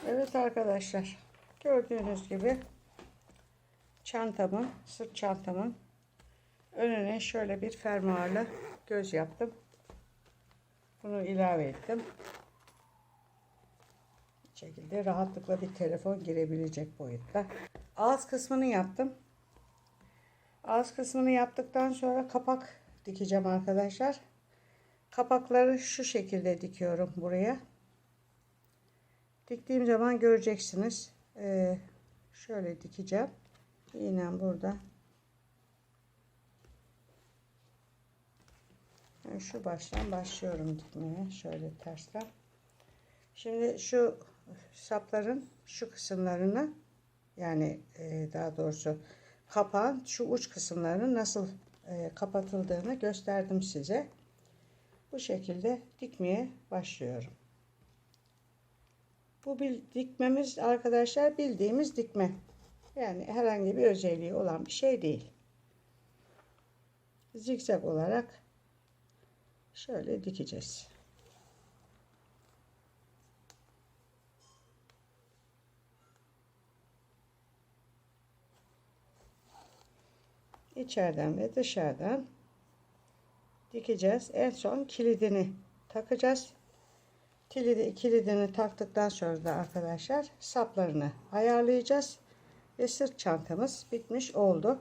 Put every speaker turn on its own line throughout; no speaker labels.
Evet arkadaşlar, gördüğünüz gibi çantamın, sırt çantamın önüne şöyle bir fermuarlı göz yaptım. Bunu ilave ettim. Bu şekilde rahatlıkla bir telefon girebilecek boyutta. Ağız kısmını yaptım. Ağız kısmını yaptıktan sonra kapak dikeceğim arkadaşlar. Kapakları şu şekilde dikiyorum buraya. Diktiğim zaman göreceksiniz. Şöyle dikeceğim. İğnem burada. Şu baştan başlıyorum dikmeye. Şöyle tersten. Şimdi şu sapların şu kısımlarını, yani daha doğrusu kapağın şu uç kısımlarını nasıl kapatıldığını gösterdim size. Bu şekilde dikmeye başlıyorum. Bu dikmemiz arkadaşlar bildiğimiz dikme. Yani herhangi bir özelliği olan bir şey değil. Zikzak olarak şöyle dikeceğiz. İçeriden ve dışarıdan dikeceğiz. En son kilidini takacağız. Kilidini taktıktan sonra da arkadaşlar saplarını ayarlayacağız. Ve sırt çantamız bitmiş oldu.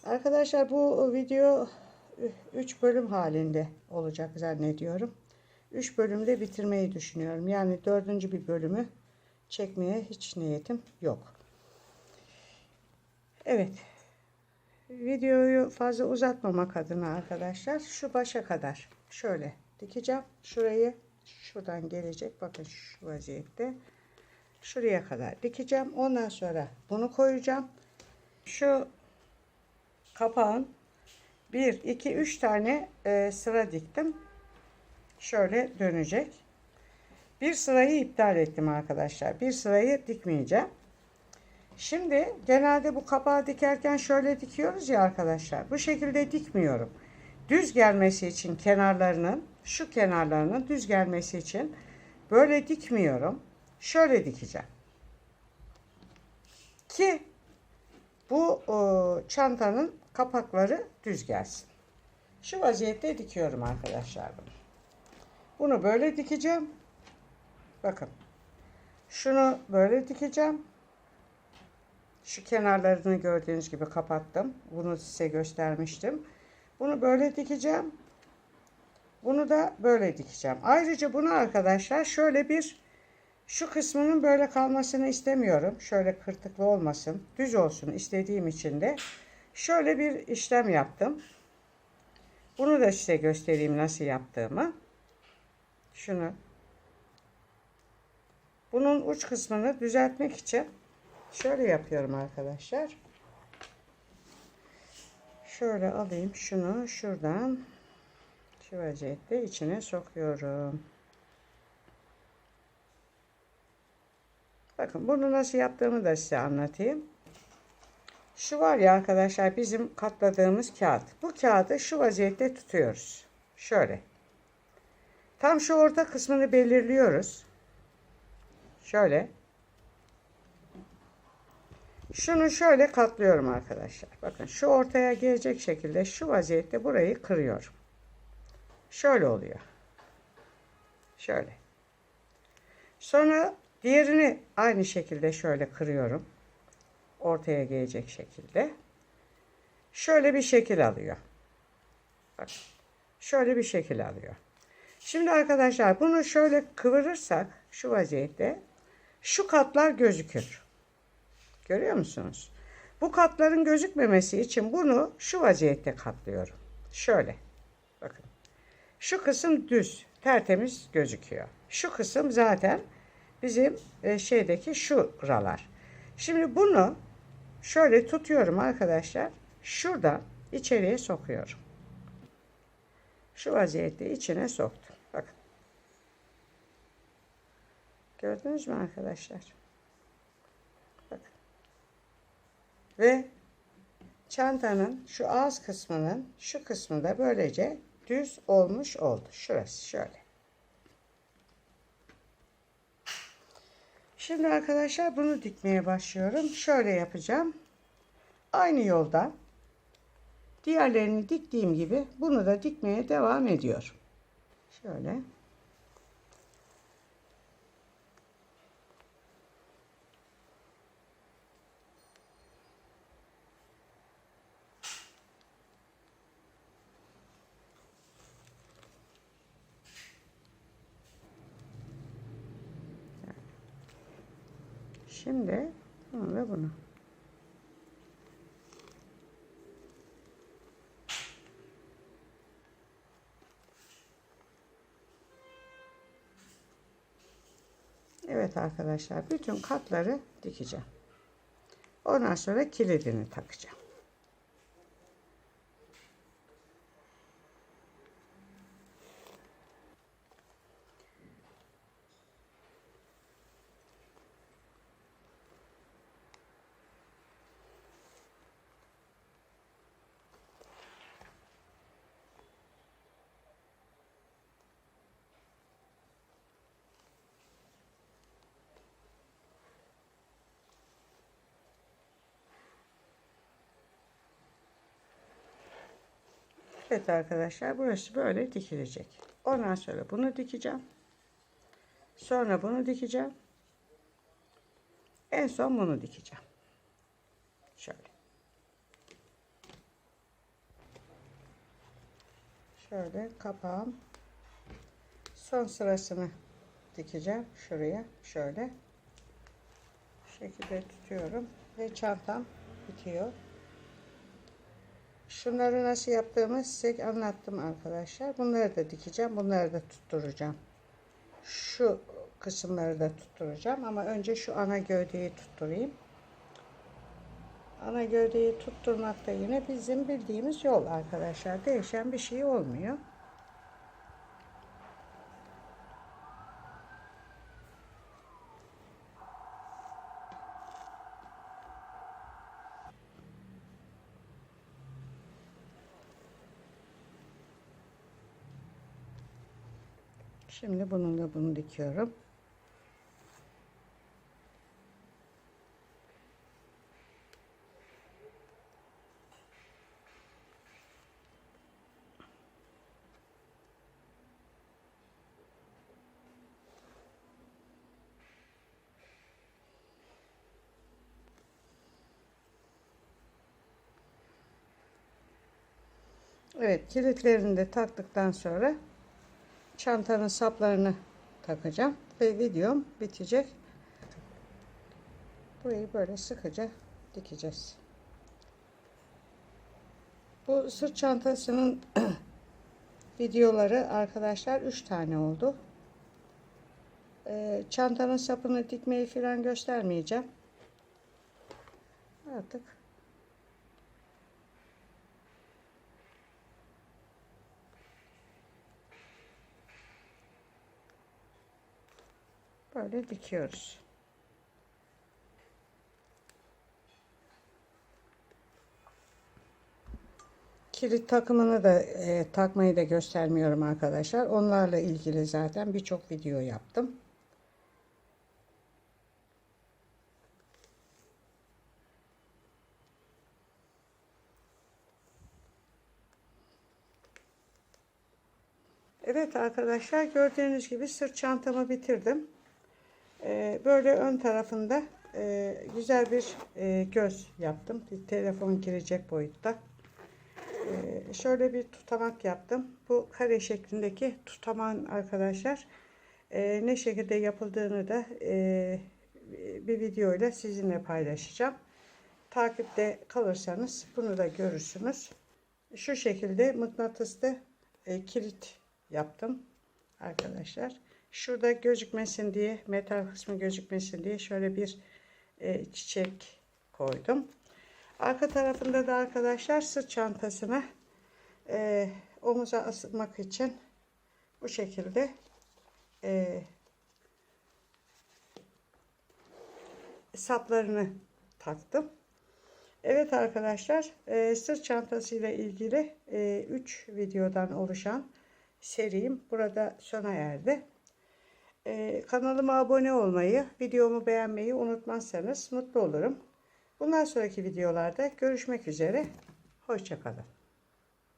Arkadaşlar bu video 3 bölüm halinde olacak zannediyorum. 3 bölümde bitirmeyi düşünüyorum. Yani 4. bir bölümü çekmeye hiç niyetim yok. Evet. Videoyu fazla uzatmamak adına arkadaşlar şu başa kadar şöyle dikeceğim. Şurayı şuradan gelecek. Bakın şu vaziyette. Şuraya kadar dikeceğim. Ondan sonra bunu koyacağım. Şu kapağın 1, 2, 3 tane sıra diktim. Şöyle dönecek. Bir sırayı iptal ettim arkadaşlar. Bir sırayı dikmeyeceğim. Şimdi genelde bu kapağı dikerken şöyle dikiyoruz ya arkadaşlar. Bu şekilde dikmiyorum. Düz gelmesi için kenarlarının, şu kenarlarının düz gelmesi için böyle dikmiyorum. Şöyle dikeceğim. Ki bu çantanın kapakları düz gelsin. Şu vaziyette dikiyorum arkadaşlar bunu. Bunu böyle dikeceğim. Bakın. Şunu böyle dikeceğim. Şu kenarlarını gördüğünüz gibi kapattım. Bunu size göstermiştim. Bunu böyle dikeceğim. Bunu da böyle dikeceğim. Ayrıca bunu arkadaşlar şöyle bir şu kısmının böyle kalmasını istemiyorum. Şöyle kırtıklı olmasın. Düz olsun istediğim için de şöyle bir işlem yaptım. Bunu da size göstereyim nasıl yaptığımı. Şunu. Bunun uç kısmını düzeltmek için şöyle yapıyorum arkadaşlar. Şöyle alayım şunu şuradan şu vaziyette içine sokuyorum. Bakın bunu nasıl yaptığımı da size anlatayım. Şu var ya arkadaşlar bizim katladığımız kağıt. Bu kağıdı şu vaziyette tutuyoruz. Şöyle. Tam şu orta kısmını belirliyoruz. Şöyle. Şunu şöyle katlıyorum arkadaşlar. Bakın şu ortaya gelecek şekilde şu vaziyette burayı kırıyorum. Şöyle oluyor. Şöyle. Sonra diğerini aynı şekilde şöyle kırıyorum. Ortaya gelecek şekilde. Şöyle bir şekil alıyor. Bakın. Şöyle bir şekil alıyor. Şimdi arkadaşlar bunu şöyle kıvırırsak şu vaziyette şu katlar gözükür. Görüyor musunuz? Bu katların gözükmemesi için bunu şu vaziyette katlıyorum. Şöyle. Bakın. Şu kısım düz, tertemiz gözüküyor. Şu kısım zaten bizim şeydeki şuralar. Şimdi bunu şöyle tutuyorum arkadaşlar. Şuradan içeriye sokuyorum. Şu vaziyette içine soktum. Bakın. Gördünüz mü arkadaşlar? Bakın. Ve çantanın şu ağız kısmının şu kısmı da böylece düz olmuş oldu. Şurası şöyle. Şimdi arkadaşlar bunu dikmeye başlıyorum. Şöyle yapacağım. Aynı yolda diğerlerini diktiğim gibi bunu da dikmeye devam ediyorum. Şöyle. Şimdi bunu ve bunu. Evet arkadaşlar, bütün katları dikeceğim. Ondan sonra kilidini takacağım. Evet arkadaşlar, burası böyle dikilecek. Ondan sonra bunu dikeceğim. Sonra bunu dikeceğim. En son bunu dikeceğim. Şöyle. Şöyle kapağım. Son sırasını dikeceğim. Şuraya şöyle. Bu şekilde tutuyorum. Ve çantam bitiyor. Şunları nasıl yaptığımı size anlattım arkadaşlar. Bunları da dikeceğim. Bunları da tutturacağım. Şu kısımları da tutturacağım. Ama önce şu ana gövdeyi tutturayım. Ana gövdeyi tutturmak da yine bizim bildiğimiz yol arkadaşlar. Değişen bir şey olmuyor. Şimdi bununla bunu dikiyorum. Evet, kilitlerini de taktıktan sonra çantanın saplarını takacağım ve videom bitecek. Burayı böyle sıkıca dikeceğiz. Bu sırt çantasının videoları arkadaşlar 3 tane oldu. Çantanın sapını dikmeyi falan göstermeyeceğim. Artık böyle dikiyoruz. Kilit takımını da takmayı da göstermiyorum arkadaşlar. Onlarla ilgili zaten birçok video yaptım. Evet arkadaşlar, gördüğünüz gibi sırt çantamı bitirdim. Böyle ön tarafında güzel bir göz yaptım. Bir telefon girecek boyutta. Şöyle bir tutamak yaptım. Bu kare şeklindeki tutamağın arkadaşlar ne şekilde yapıldığını da bir video ile sizinle paylaşacağım. Takipte kalırsanız bunu da görürsünüz. Şu şekilde mıknatıslı kilit yaptım arkadaşlar. Şurada gözükmesin diye, metal kısmı gözükmesin diye şöyle bir çiçek koydum. Arka tarafında da arkadaşlar sırt çantasına omuza asmak için bu şekilde saplarını taktım. Evet arkadaşlar, sırt çantası ile ilgili 3 videodan oluşan serim burada sona erdi. Kanalıma abone olmayı, videomu beğenmeyi unutmazsanız mutlu olurum. Bundan sonraki videolarda görüşmek üzere. Hoşça kalın.